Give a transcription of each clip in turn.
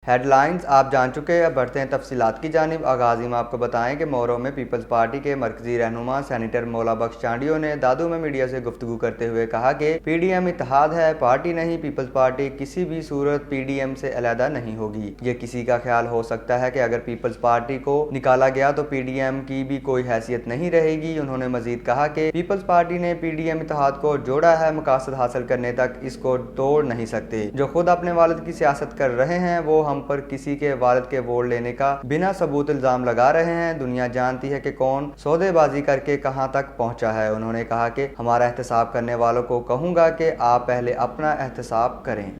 Head lines آپ جان چکے ہیں، اب بڑھتے ہیں تفصیلات کی جانب۔ آغاز میں آپ کو بتائیں کہ مورو میں پیپلز پارٹی کے مرکزی رہنما سینیٹر مولا بخش چانڈیو نے دادو میں میڈیا سے گفتگو کرتے ہوئے کہا کہ پی ڈی ایم اتحاد ہے، پارٹی نہیں۔ پیپلز پارٹی کسی بھی صورت پی ڈی ایم سے علیحدہ نہیں ہوگی۔ یہ کسی کا خیال ہو سکتا ہے کہ اگر پیپلز پارٹی کو نکالا گیا تو پی ڈی ایم کی بھی کوئی حیثیت نہیں رہے گی۔ انہوں نے مزید کہا کہ پیپلز پارٹی نے پی ڈی ایم اتحاد کو جوڑا ہے، مقاصد حاصل کرنے تک اس کو توڑ نہیں سکتے۔ جو خود اپنے والد کی سیاست کر رہے ہیں وہ ہم پر کسی کے والد کے ووٹ لینے کا بنا ثبوت الزام لگا رہے ہیں۔ دنیا جانتی ہے کہ کون سودے بازی کر کے کہاں تک پہنچا ہے۔ انہوں نے کہا کہ ہمارا احتساب کرنے والوں کو کہوں گا کہ آپ پہلے اپنا احتساب کریں۔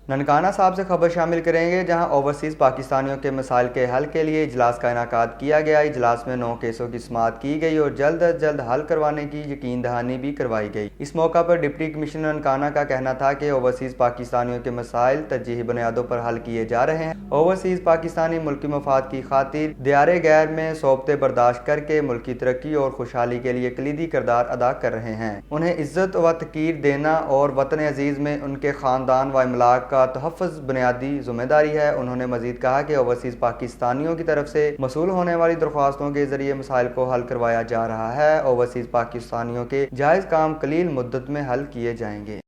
ننکانہ صاحب سے خبر شامل کریں گے، جہاں اوورسیز پاکستانیوں کے مسائل کے حل کے لیے اجلاس کا انعقاد کیا گیا۔ اجلاس میں 9 کیسوں کی سماعت کی گئی اور جلد از جلد حل کروانے کی یقین دہانی بھی کروائی گئی۔ اس موقع پر ڈپٹی کمشنر ننکانہ کا کہنا تھا کہ اوورسیز پاکستانیوں کے مسائل ترجیحی بنیادوں پر حل کیے جا رہے ہیں۔ اوورسیز پاکستانی ملکی مفاد کی خاطر دیار غیر میں صوبتیں برداشت کر کے ملکی ترقی اور خوشحالی کے لیے کلیدی کردار ادا کر رہے ہیں۔ انہیں عزت و تقریر دینا اور وطن عزیز میں ان کے خاندان و املاک کا تحفظ بنیادی ذمہ داری ہے۔ انہوں نے مزید کہا کہ اوورسیز پاکستانیوں کی طرف سے موصول ہونے والی درخواستوں کے ذریعے مسائل کو حل کروایا جا رہا ہے۔ اوورسیز پاکستانیوں کے جائز کام قلیل مدت میں حل کیے جائیں گے۔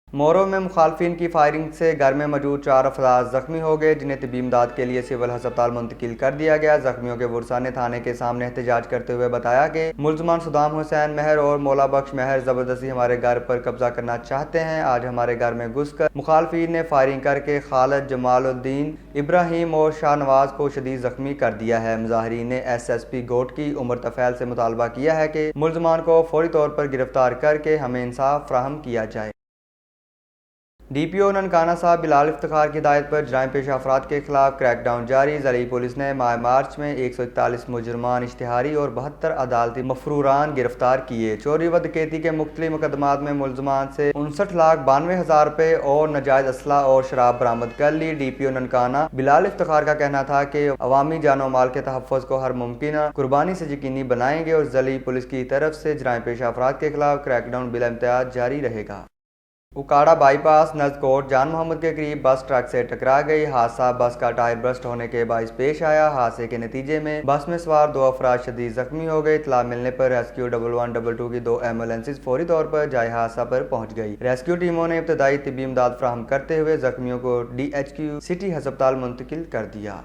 مورو میں مخالفین کی فائرنگ سے گھر میں موجود 4 افراد زخمی ہو گئے، جنہیں طبی امداد کے لیے سول ہسپتال منتقل کر دیا گیا۔ زخمیوں کے ورثاء نے تھانے کے سامنے احتجاج کرتے ہوئے بتایا کہ ملزمان صدام حسین مہر اور مولا بخش مہر زبردستی ہمارے گھر پر قبضہ کرنا چاہتے ہیں۔ آج ہمارے گھر میں گھس کر مخالفین نے فائرنگ کر کے خالد، جمال الدین، ابراہیم اور شاہ نواز کو شدید زخمی کر دیا ہے۔ مظاہرین نے ایس ایس پی گوٹ کی عمر طفیل سے مطالبہ کیا ہے کہ ملزمان کو فوری طور پر گرفتار کر کے ہمیں انصاف فراہم کیا جائے۔ ڈی پی او ننکانہ صاحب بلال افتخار کی ہدایت پر جرائم پیشہ افراد کے خلاف کریک ڈاؤن جاری۔ ضلعی پولیس نے ماہ مارچ میں 141 مجرمان، اشتہاری اور 72 عدالتی مفروران گرفتار کیے۔ چوری و ڈکیتی کے مختلف مقدمات میں ملزمان سے 59,92,000 روپے اور ناجائز اسلحہ اور شراب برآمد کر لی۔ ڈی پی او ننکانہ بلال افتخار کا کہنا تھا کہ عوامی جان و مال کے تحفظ کو ہر ممکنہ قربانی سے یقینی بنائیں گے اور ضلعی پولیس کی طرف سے جرائم پیشہ افراد کے خلاف کریک ڈاؤن بلا امتیاز جاری رہے گا۔ اکاڑا بائی پاس نزد کوٹ جان محمد کے قریب بس ٹرک سے ٹکرا گئی۔ حادثہ بس کا ٹائر برسٹ ہونے کے باعث پیش آیا۔ حادثے کے نتیجے میں بس میں سوار 2 افراد شدید زخمی ہو گئے۔ اطلاع ملنے پر ریسکیو 1122 کی 2 ایمبولینسز فوری طور پر جائے حادثہ پر پہنچ گئی۔ ریسکیو ٹیموں نے ابتدائی طبی امداد فراہم کرتے ہوئے زخمیوں کو ڈی ایچ کیو سٹی ہسپتال منتقل کر دیا۔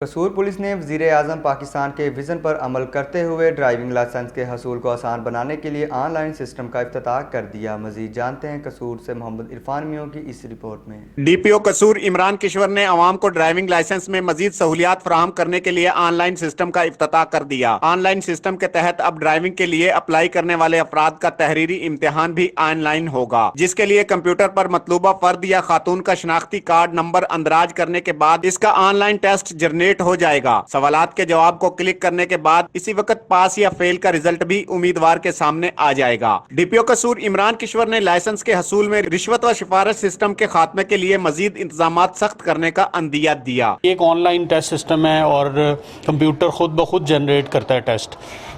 قصور پولیس نے وزیر اعظم پاکستان کے وژن پر عمل کرتے ہوئے ڈرائیونگ لائسنس کے حصول کو آسان بنانے کے لیے آن لائن سسٹم کا افتتاح کر دیا۔ مزید جانتے ہیں قصور سے محمد عرفان میو کی اس رپورٹ میں۔ ڈی پی او قصور عمران کشور نے عوام کو ڈرائیونگ لائسنس میں مزید سہولیات فراہم کرنے کے لیے آن لائن سسٹم کا افتتاح کر دیا۔ آن لائن سسٹم کے تحت اب ڈرائیونگ کے لیے اپلائی کرنے والے افراد کا تحریری امتحان بھی آن لائن ہوگا، جس کے لیے کمپیوٹر پر مطلوبہ فرد یا خاتون کا شناختی کارڈ نمبر اندراج کرنے کے بعد اس کا آن لائن ٹیسٹ جنریٹ ہو جائے گا۔ سوالات کے جواب کو کلک کرنے کے بعد اسی وقت پاس یا فیل کا رزلٹ بھی امیدوار کے سامنے آ جائے گا۔ ڈی پی او قصور عمران کشور نے لائسنس کے حصول میں رشوت و سفارش سسٹم کے خاتمے کے لیے مزید انتظامات سخت کرنے کا عندیہ دیا۔ ایک آن لائن ٹیسٹ سسٹم ہے اور کمپیوٹر خود بخود جنریٹ کرتا ہے ٹیسٹ،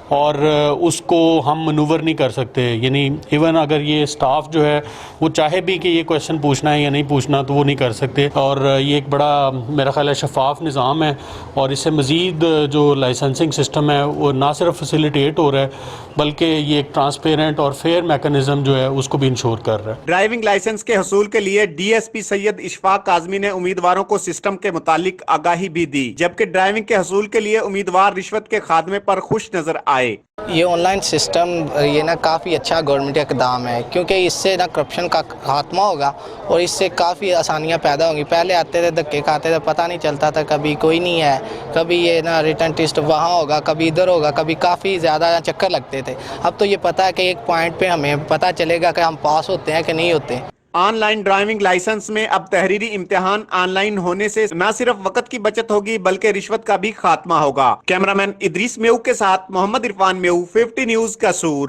اور اس کو ہم منور نہیں کر سکتے، یعنی ایون اگر یہ سٹاف جو ہے وہ چاہے بھی کہ یہ کویشچن پوچھنا ہے یا نہیں پوچھنا تو وہ نہیں کر سکتے، اور یہ ایک بڑا میرا خیال ہے شفاف نظام ہے، اور اس سے مزید جو لائسنسنگ سسٹم ہے وہ نہ صرف فیسیلیٹیٹ ہو رہا ہے بلکہ یہ ایک ٹرانسپیرنٹ اور فیئر میکانزم جو ہے اس کو بھی انشور کر رہا ہے۔ ڈرائیونگ لائسنس کے حصول کے لیے ڈی ایس پی سید اشفاق کاظمی نے امیدواروں کو سسٹم کے متعلق آگاہی بھی دی، جبکہ ڈرائیونگ کے حصول کے لیے امیدوار رشوت کے خاتمے پر خوش نظر آئے۔ یہ آن لائن سسٹم یہ نا کافی اچھا گورنمنٹ اقدام ہے، کیونکہ اس سے نا کرپشن کا خاتمہ ہوگا اور اس سے کافی آسانیاں پیدا ہوں گی۔ پہلے آتے تھے دھکے کھاتے تھے، پتہ نہیں چلتا تھا، کبھی کوئی نہیں ہے، کبھی یہ نا ریٹن ٹیسٹ وہاں ہوگا، کبھی ادھر ہوگا، کبھی کافی زیادہ چکر لگتے تھے۔ اب تو یہ پتہ ہے کہ ایک پوائنٹ پہ ہمیں پتہ چلے گا کہ ہم پاس ہوتے ہیں کہ نہیں ہوتے۔ آن لائن ڈرائیونگ لائسنس میں اب تحریری امتحان آن لائن ہونے سے نہ صرف وقت کی بچت ہوگی بلکہ رشوت کا بھی خاتمہ ہوگا۔ کیمرامین ادریس میو کے ساتھ محمد عرفان میو، 50 نیوز قصور۔